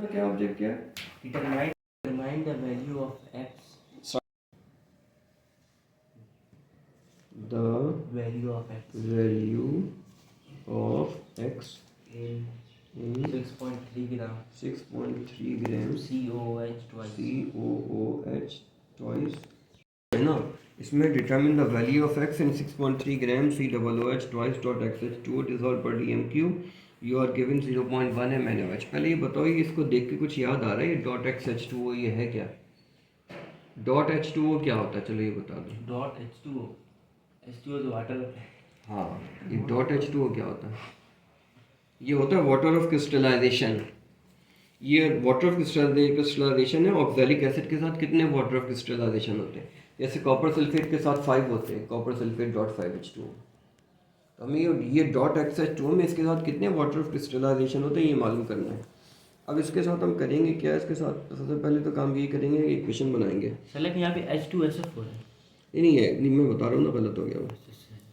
क्या ऑब्जेक्ट क्या है? Determine the value of x. The Value of x value of x in in 6.3 gram 6.3 grams COOH twice. COOH twice है ना। इसमें determine the value of X in 6.3 gram COOH twice dot XH2 dissolved per dm cube you are given 0.1 mNOH। पहले ये बताओ, ये इसको देख के कुछ याद आ रहा है? ये डॉट XH2O ये है क्या? डॉट H2O क्या होता है? चलो ये बता दो। डॉट H2O तो वाटर होता है। हाँ, ये डॉट H2O क्या होता है? ये होता है वाटर ऑफ क्रिस्टलाइजेशन। ये वाटर ऑफ क्रिस्टलाइजेशन है। ऑक्सैलिक एसिड के साथ कितने वाटर ऑफ क्रिस्टलाइजेशन होते हैं? जैसे कॉपर सल्फेट के साथ 5 होते हैं, कॉपर सल्फेट डॉट 5H2O। तो हमें ये डॉट XH2O में इसके साथ कितने वाटर ऑफ क्रिस्टलाइजेशन होते हैं ये मालूम करना है। अब इसके साथ हम करेंगे क्या? इसके साथ सबसे पहले तो काम ये करेंगे, इक्वेशन बनाएंगे। सर यहाँ पे H2SO4 है। नहीं है, नहीं, मैं बता रहा हूँ ना, गलत हो गया वो।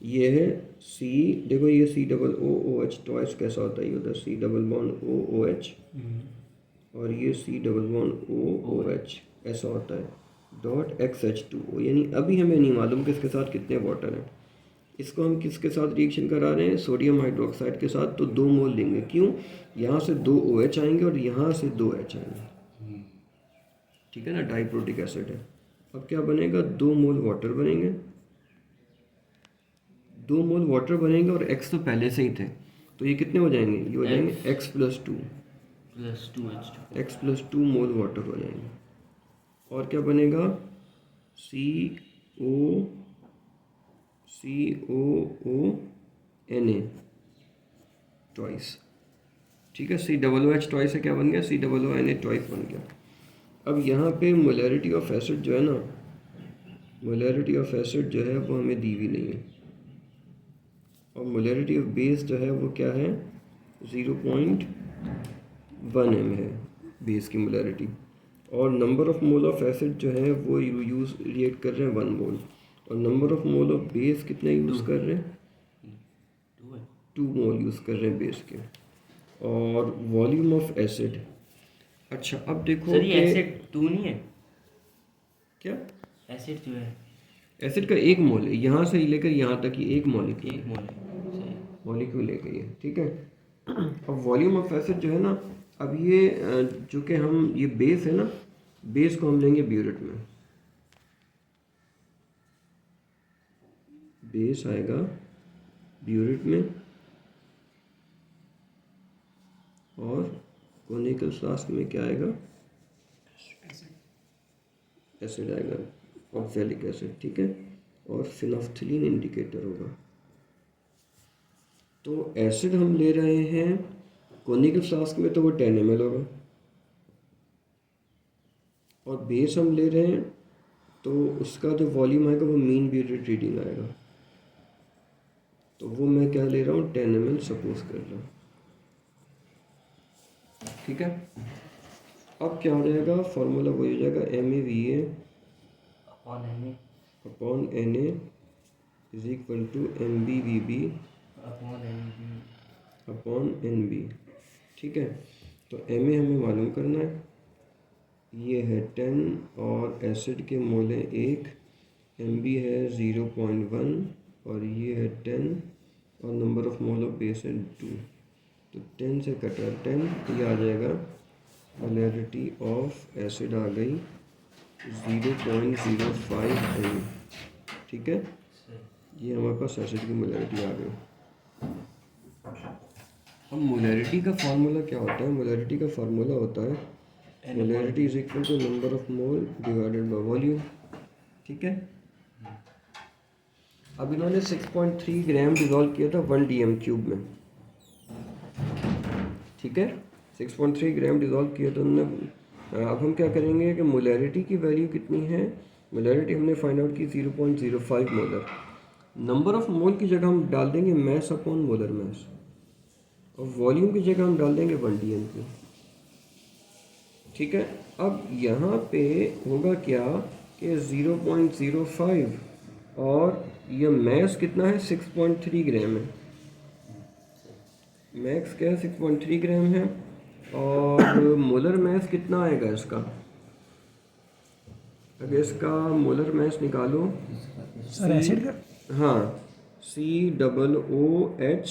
ये है सी, देखो ये COOH ट्वाइस कैसा होता है? ये होता है C डबल बॉन्ड OOH और ये C डबल बॉन्ड OOH ऐसा होता है डॉट XH2O। यानी अभी हमें नहीं मालूम कि इसके साथ कितने वाटर हैं। इसको हम किसके साथ रिएक्शन करा रहे हैं? सोडियम हाइड्रोक्साइड के साथ। तो 2 मोल लेंगे। क्यों? यहाँ से 2 OH आएंगे और यहाँ से 2 H आएंगे। ठीक है ना, डाइप्रोटिक एसिड है। अब क्या बनेगा? 2 मोल वाटर बनेंगे। 2 मोल वाटर बनेंगे और x तो पहले से ही थे, तो ये कितने हो जाएंगे? ये हो जाएंगे x प्लस 2 x प्लस 2 मोल वाटर हो जाएंगे। और क्या बनेगा? COONA twice. ठीक है, COOH ट्वाइस से क्या बन गया? COONA ट्वाइस बन गया। अब यहाँ पे मोलैरिटी ऑफ एसिड जो है ना, मोलैरिटी ऑफ एसिड जो है वो हमें दी हुई नहीं है। और मोलैरिटी ऑफ बेस जो है वो क्या है? 0.1 m है बेस की मोलैरिटी। और number of mole of acid जो है वो यूज़ रिएक्ट कर रहे हैं 1 मोल। और number of mole of base कितने यूज़ कर रहे हैं? 2 मोल यूज़ कर रहे हैं बेस के। और वॉल्यूम ऑफ एसिड, अच्छा अब देखो सर ये एसिड 2 नहीं है क्या? एसिड जो है एसिड का 1 मोल है, यहाँ से लेकर यहाँ तक ही 1 मॉलिक्यूल, 1 मोल है। सही मॉलिक्यूल है ये। ठीक है। अब वॉल्यूम ऑफ एसिड जो है ना, अब ये जो कि हम ये बेस है ना, बेस को हम लेंगे ब्यूरेट में। बेस आएगा ब्यूरेट में और कोनिकल फ्लास्क में क्या आएगा? एसिड आएगा, ऑक्सैलिक एसिड। ठीक है। और फिनोफ्थिलीन इंडिकेटर होगा। तो एसिड हम ले रहे हैं कोनिकल फ्लास्क में, तो वो 10 ml होगा। और बेस हम ले रहे हैं तो उसका जो वॉल्यूम आएगा वो मीन ब्यूरेट रीडिंग आएगा। तो वो मैं क्या ले रहा हूँ? 10 ml सपोज कर रहा हूँ। ठीक है। अब क्या हो जाएगा? फॉर्मूला वही हो जाएगा MAVA upon NA is equal to MBVB upon NB। ठीक है। तो MA हमें मालूम करना है, ये है 10 और एसिड के मोल है 1, MB है 0.1 और ये है 10 और number of mole of base है 2। तो 10 से कटा 10, ये आ जाएगा मोलैरिटी ऑफ एसिड आ गई 0.05 m। ठीक है, ये हमारे पास एसिड की मोलैरिटी आ गई। अब मोलैरिटी का फार्मूला क्या होता है? मोलैरिटी का फार्मूला होता है molarity is equal to number of mole divided by volume. ठीक है। अब इन्होंने 6.3 ग्राम डिजॉल्व किया था 1 dm³ में। ठीक है, 6.3 ग्राम डिजॉल्व किया था उन्होंने। अब हम क्या करेंगे कि मोलैरिटी की वैल्यू कितनी है? मोलैरिटी हमने फाइंड आउट की 0.05 मोलर। नंबर ऑफ मोल की जगह हम डाल देंगे मैस अपॉन मोलर मैस, और वॉल्यूम की जगह हम डाल देंगे 1 dm³। ठीक है। अब यहाँ पे होगा क्या कि 0.05 और ये मैस कितना है? 6.3 ग्राम है। मैक्स क्या है? 6.3 ग्राम है। और मोलर मैस कितना आएगा इसका? अगर इसका मोलर मैस निकालो, सर एसिड का हाँ, COOH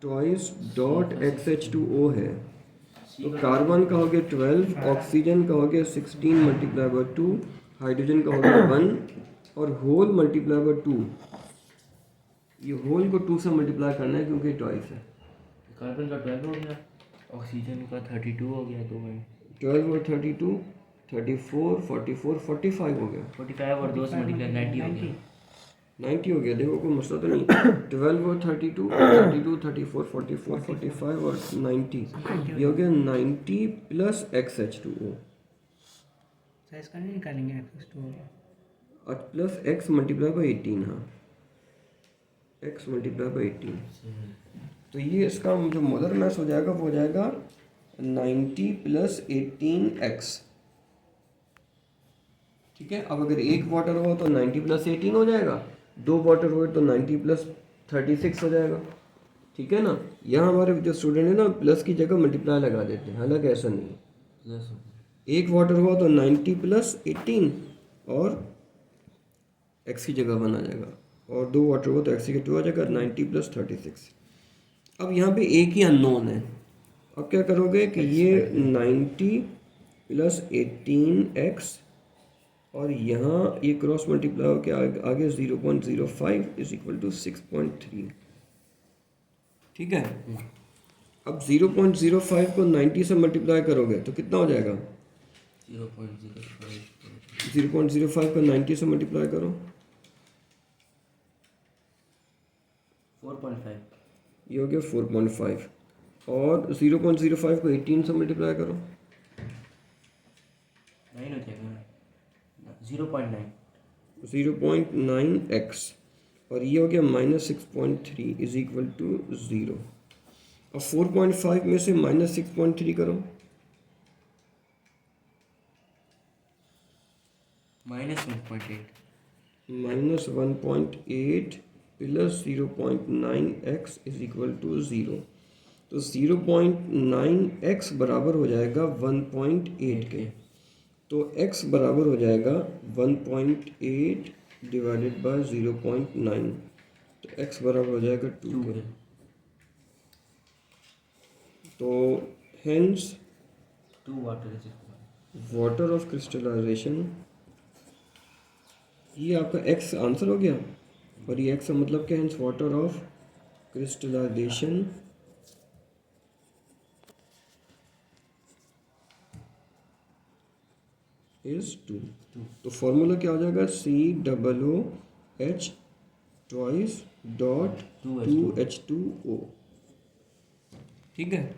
ट्वाइस डॉट XH2O है। तो कार्बन का हो गया 12, ऑक्सीजन का हो गया 16 मल्टीप्लाई बाय 2, हाइड्रोजन का हो गया 1 और होल मल्टीप्लाई बाय 2। ये होल को 2 से मल्टीप्लाई करना है क्योंकि ट्वाइस है। कार्बन का 12 हो गया, ऑक्सीजन का 32 हो गया, 2 में 12 और 32 34 44 45 हो गया, 45 और 2 से मल्टीप्लाई 90 हो गया। 90 हो गया। देखो कोई मसला तो नहीं। 12 और 32 32 34 44 45 और 90, ये हो गया 90 प्लस XH2O सर इसका नहीं निकालेंगे X2 और प्लस x मल्टीप्लाई बाई 18। हाँ, x मल्टीप्लाई बाई 18। तो ये इसका जो मोलर मैस हो जाएगा वो हो जाएगा 90 प्लस 18x। ठीक है। अब अगर एक वाटर हो तो 90 प्लस 18 हो जाएगा, 2 वाटर हो तो 90 प्लस 36 हो जाएगा। ठीक है ना। यहाँ हमारे जो स्टूडेंट है ना प्लस की जगह मल्टीप्लाई लगा देते हैं, हालांकि ऐसा नहीं है। प्लस हो गया। एक वाटर हुआ तो 90 प्लस 18 और x की जगह 1 आ जाएगा, और 2 वाटर हुआ तो x की जगह 2 आ जाएगा, 90 प्लस 36। अब यहाँ पे एक ही अननोन है। अब क्या करोगे कि ये 90 प्लस 18x और यहाँ ये क्रॉस मल्टीप्लाई होकर आगे 0.05 इज इक्वल टू 6.3। ठीक है। अब 0.05 को 90 से मल्टीप्लाई करोगे तो कितना हो जाएगा? 0.05 0.05 को 90 से मल्टीप्लाई करो, 4.5 ये हो गया 4.5, और 0.05 को 18 से मल्टीप्लाई करो, 9 हो जाएगा, 0.9 0.9x, और ये हो गया -6.3 इज इक्वल टू 0। अब 4.5 में से -6.3 करो, -1.8 -1.8 plus 0.9x is equal to 0। तो 0.9x बराबर हो जाएगा 1.8 के। तो x बराबर हो जाएगा 1.8 डिवाइडेड बाय 0.9, तो x बराबर हो जाएगा 2 के। तो hence 2 water is equal water of crystallization, ये आपका x आंसर हो गया। और ये x का मतलब क्या है? Hence water of crystallization is 2। तो फॉर्मूला क्या हो जाएगा? COOH twice dot 2H2O। ठीक है।